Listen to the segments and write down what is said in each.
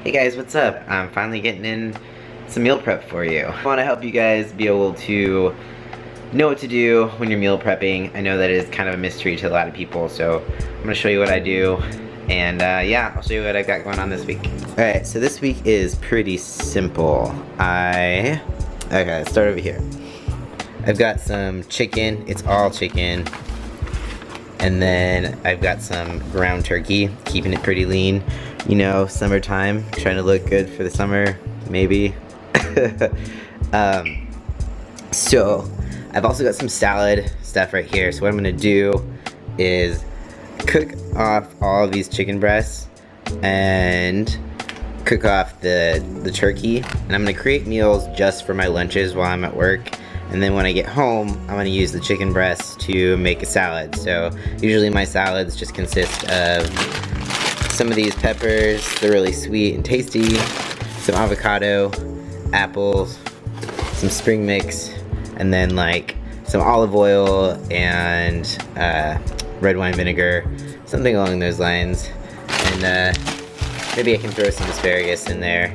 Hey guys, what's up? I'm finally getting in some meal prep for you. I want to help you guys be able to know what to do when you're meal prepping. I know that is kind of a mystery to a lot of people, so I'm going to show you what I do. And yeah, I'll show you what I've got going on this week. Alright, so this week is pretty simple. Okay, let's start over here. I've got some chicken, it's all chicken. And then I've got some ground turkey, keeping it pretty lean. You know, summertime, trying to look good for the summer, maybe. So, I've also got some salad stuff right here. So what I'm gonna do is cook off all of these chicken breasts and cook off the turkey. And I'm gonna create meals just for my lunches while I'm at work. And then when I get home, I'm gonna use the chicken breasts to make a salad. So usually my salads just consist of some of these peppers, they're really sweet and tasty, some avocado, apples, some spring mix, and then like some olive oil and red wine vinegar, something along those lines. And maybe I can throw some asparagus in there.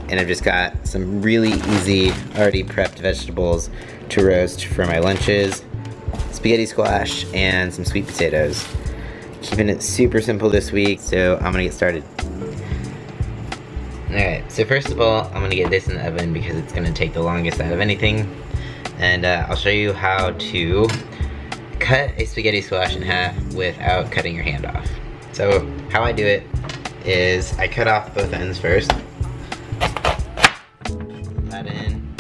And I've just got some really easy, already prepped vegetables to roast for my lunches, spaghetti squash, and some sweet potatoes. Keeping it super simple this week, so I'm gonna get started. Alright, so first of all, I'm gonna get this in the oven because it's gonna take the longest out of anything. And I'll show you how to cut a spaghetti squash in half without cutting your hand off. So how I do it is I cut off both ends first. That in.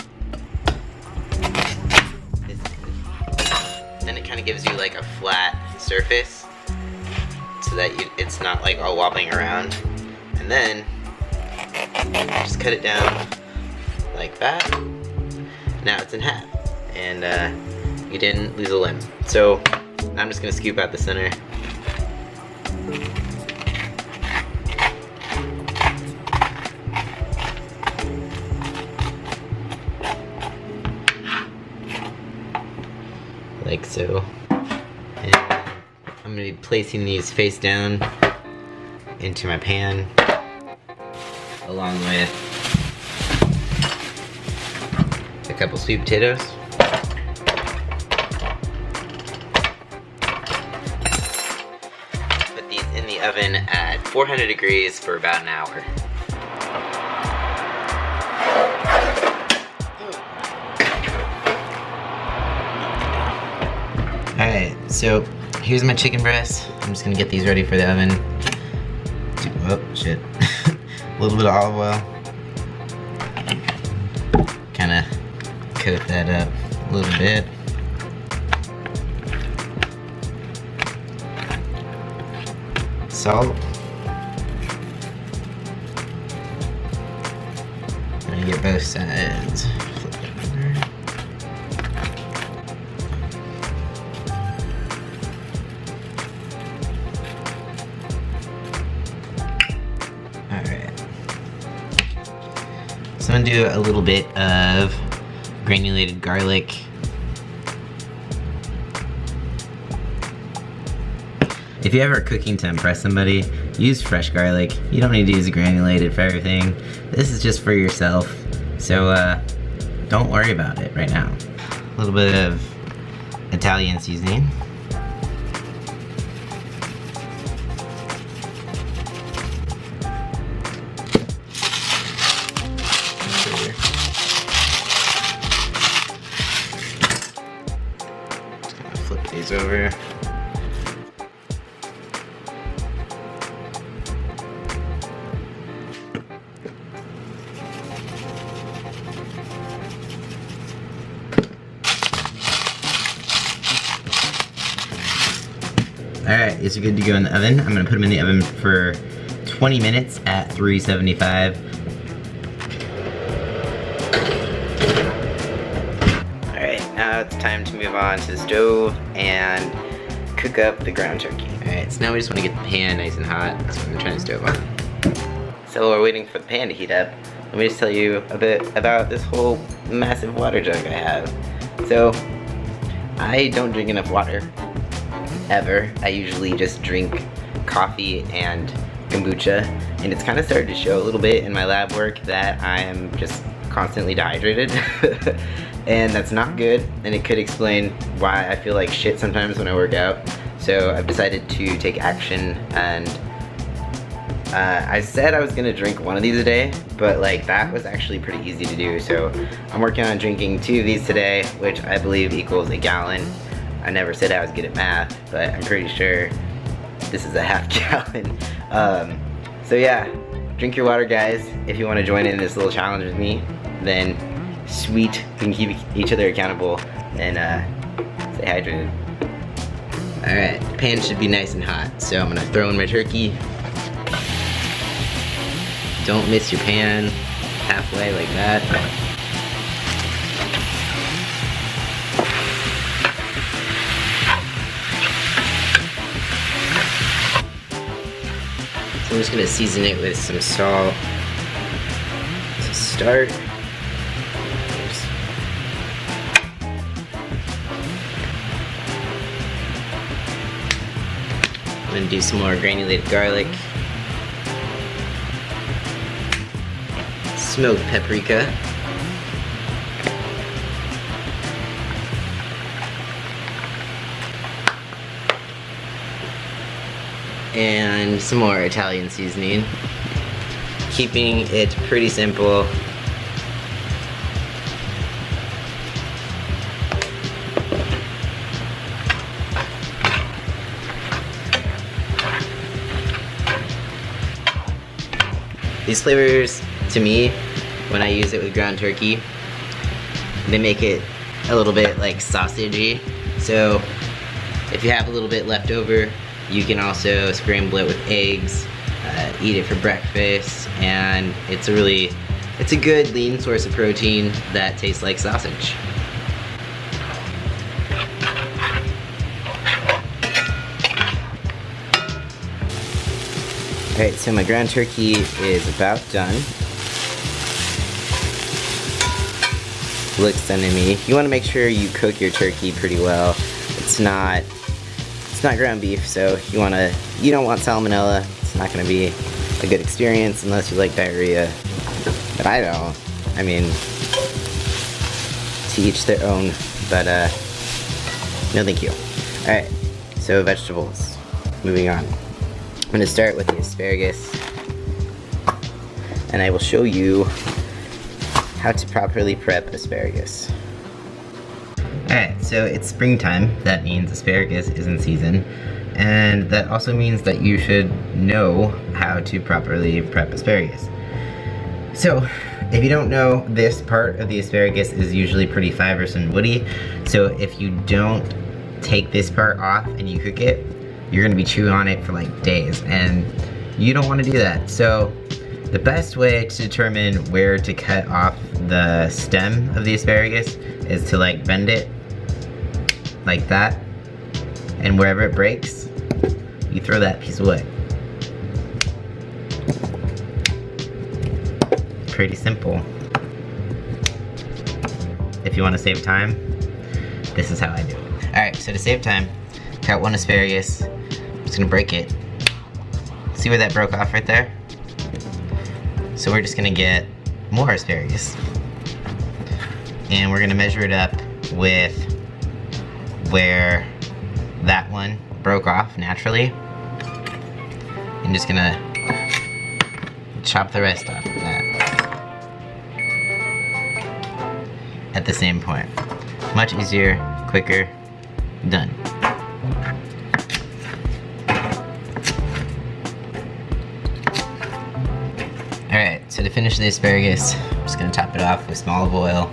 Then it kind of gives you like a flat surface so that it's not like all wobbling around. And then just cut it down like that. Now it's in half and you didn't lose a limb. So now I'm just gonna scoop out the center. Like so. And I'm going to be placing these face down into my pan along with a couple sweet potatoes. Put these in the oven at 400 degrees for about an hour. Alright, so here's my chicken breast. I'm just gonna get these ready for the oven. Oh, shit. A little bit of olive oil. Kinda coat that up a little bit. Salt. And get both sides. Flip it over. So I'm gonna do a little bit of granulated garlic. If you ever are cooking to impress somebody, use fresh garlic. You don't need to use granulated for everything. This is just for yourself, so don't worry about it right now. A little bit of Italian seasoning. Flip these over. Alright, these are good to go in the oven. I'm gonna put them in the oven for 20 minutes at 375. Alright, now it's time to move on to the stove and cook up the ground turkey. Alright, so now we just want to get the pan nice and hot, so I'm gonna turn the stove on. So while we're waiting for the pan to heat up, let me just tell you a bit about this whole massive water jug I have. So, I don't drink enough water, ever. I usually just drink coffee and kombucha, and it's kind of started to show a little bit in my lab work that I am just constantly dehydrated. And that's not good, and it could explain why I feel like shit sometimes when I work out. So I've decided to take action, and I said I was gonna drink one of these a day, but like that was actually pretty easy to do. So I'm working on drinking 2 of these today, which I believe equals a gallon. I never said I was good at math, but I'm pretty sure this is a half gallon. So yeah, drink your water, guys. If you want to join in this little challenge with me, then sweet, we can keep each other accountable and stay hydrated. Alright, the pan should be nice and hot, so I'm gonna throw in my turkey. Don't miss your pan halfway like that. So I'm just gonna season it with some salt to start. I'm gonna do some more granulated garlic, smoked paprika, and some more Italian seasoning, keeping it pretty simple. These flavors, to me, when I use it with ground turkey, they make it a little bit like sausagey. So if you have a little bit left over, you can also scramble it with eggs, eat it for breakfast, and it's a good lean source of protein that tastes like sausage. Alright, so my ground turkey is about done. Looks done to me. You want to make sure you cook your turkey pretty well. It's not ground beef, so you don't want salmonella. It's not going to be a good experience unless you like diarrhea. But I don't. I mean, to each their own. But no, thank you. All right. So vegetables. Moving on. I'm going to start with the asparagus, and I will show you how to properly prep asparagus. Alright, so it's springtime. That means asparagus is in season, and that also means that you should know how to properly prep asparagus. So, if you don't know, this part of the asparagus is usually pretty fibrous and woody, so if you don't take this part off and you cook it, you're gonna be chewing on it for like days, and you don't wanna do that. So the best way to determine where to cut off the stem of the asparagus is to like bend it like that, and wherever it breaks, you throw that piece away. Pretty simple. If you wanna save time, this is how I do it. Alright, so to save time, cut one asparagus. I'm just gonna break it. See where that broke off right there? So we're just gonna get more asparagus. And we're gonna measure it up with where that one broke off naturally. And just gonna chop the rest off of that. At the same point. Much easier, quicker, done. Alright, so to finish the asparagus, I'm just gonna top it off with some olive oil,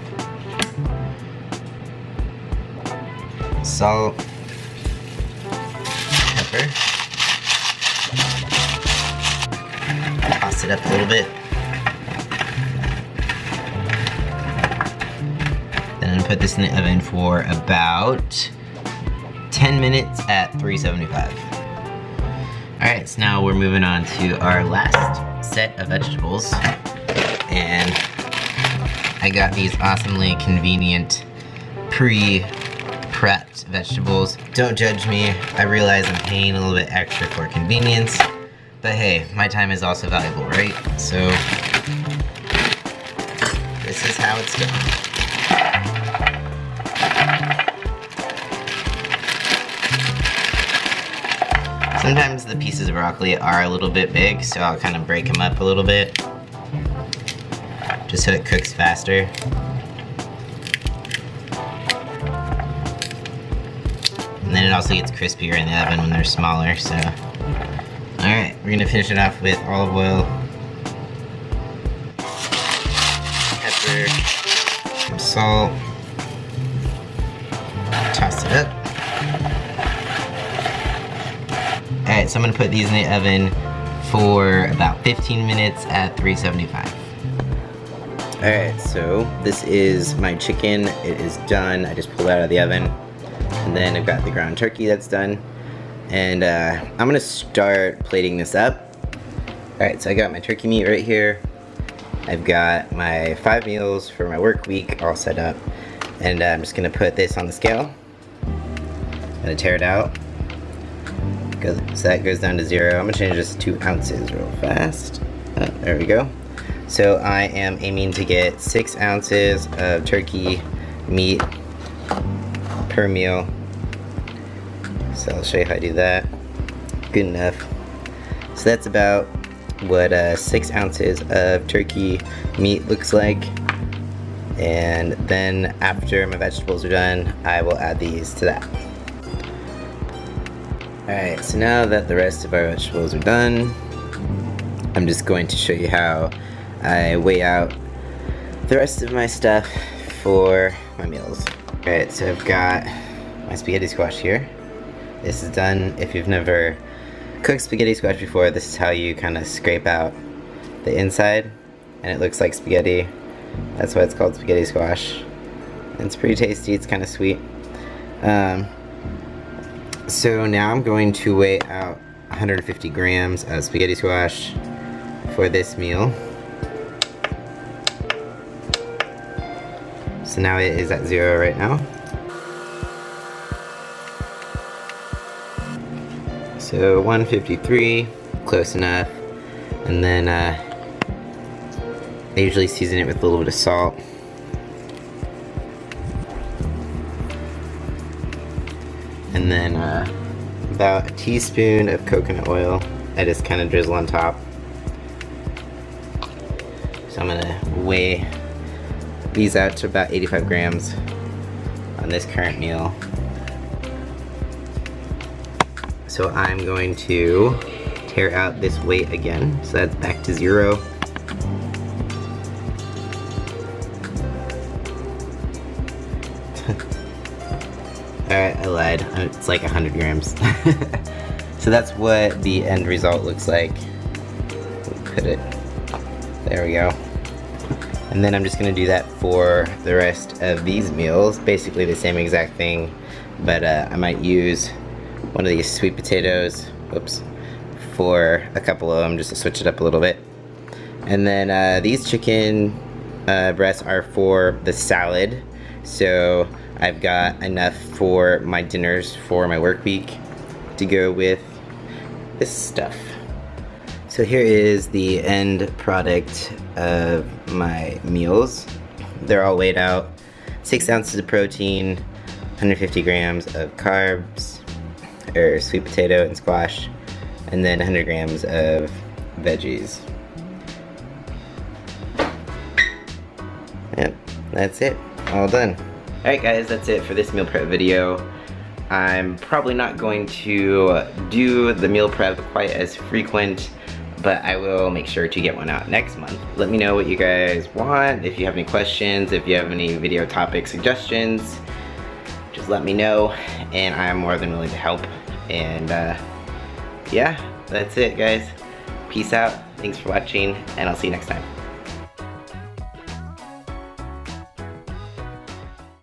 salt, pepper, toss it up a little bit, then I'm gonna put this in the oven for about 10 minutes at 375. Alright, so now we're moving on to our last set of vegetables, and I got these awesomely convenient pre-prepped vegetables. Don't judge me, I realize I'm paying a little bit extra for convenience, But hey, my time is also valuable, right? So, this is how it's done. Sometimes the pieces of broccoli are a little bit big, so I'll kind of break them up a little bit, just so it cooks faster. And then it also gets crispier in the oven when they're smaller, so. Alright, we're gonna finish it off with olive oil, pepper, some salt, toss it up. Alright, so I'm gonna put these in the oven for about 15 minutes at 375. Alright, so this is my chicken. It is done. I just pulled it out of the oven. And then I've got the ground turkey that's done. And I'm gonna start plating this up. Alright, so I got my turkey meat right here. I've got my 5 meals for my work week all set up. And I'm just gonna put this on the scale. I'm gonna tear it out. So that goes down to 0. I'm gonna change this to 2 ounces real fast. Oh, there we go. So I am aiming to get 6 ounces of turkey meat per meal. So I'll show you how I do that. Good enough. So that's about what 6 ounces of turkey meat looks like. And then after my vegetables are done, I will add these to that. Alright, so now that the rest of our vegetables are done, I'm just going to show you how I weigh out the rest of my stuff for my meals. Alright, so I've got my spaghetti squash here. This is done. If you've never cooked spaghetti squash before, this is how you kind of scrape out the inside, and it looks like spaghetti. That's why it's called spaghetti squash. It's pretty tasty, it's kind of sweet. So now I'm going to weigh out 150 grams of spaghetti squash for this meal. So now it is at 0 right now. So 153, close enough. And then I usually season it with a little bit of salt. And then about a teaspoon of coconut oil. I just kind of drizzle on top. So I'm gonna weigh these out to about 85 grams on this current meal. So I'm going to tear out this weight again. So that's back to 0. Alright, I lied. It's like 100 grams. So that's what the end result looks like. Put it. There we go. And then I'm just going to do that for the rest of these meals. Basically the same exact thing, but I might use one of these sweet potatoes, oops, for a couple of them just to switch it up a little bit. And then these chicken breasts are for the salad. So I've got enough for my dinners for my work week to go with this stuff. So here is the end product of my meals. They're all weighed out. 6 ounces of protein, 150 grams of carbs, or sweet potato and squash, and then 100 grams of veggies. Yep, that's it. All done. Alright guys, that's it for this meal prep video. I'm probably not going to do the meal prep quite as frequent, but I will make sure to get one out next month. Let me know what you guys want. If you have any questions, if you have any video topic suggestions, just let me know, and I'm more than willing to help. And yeah, that's it guys. Peace out, thanks for watching, and I'll see you next time.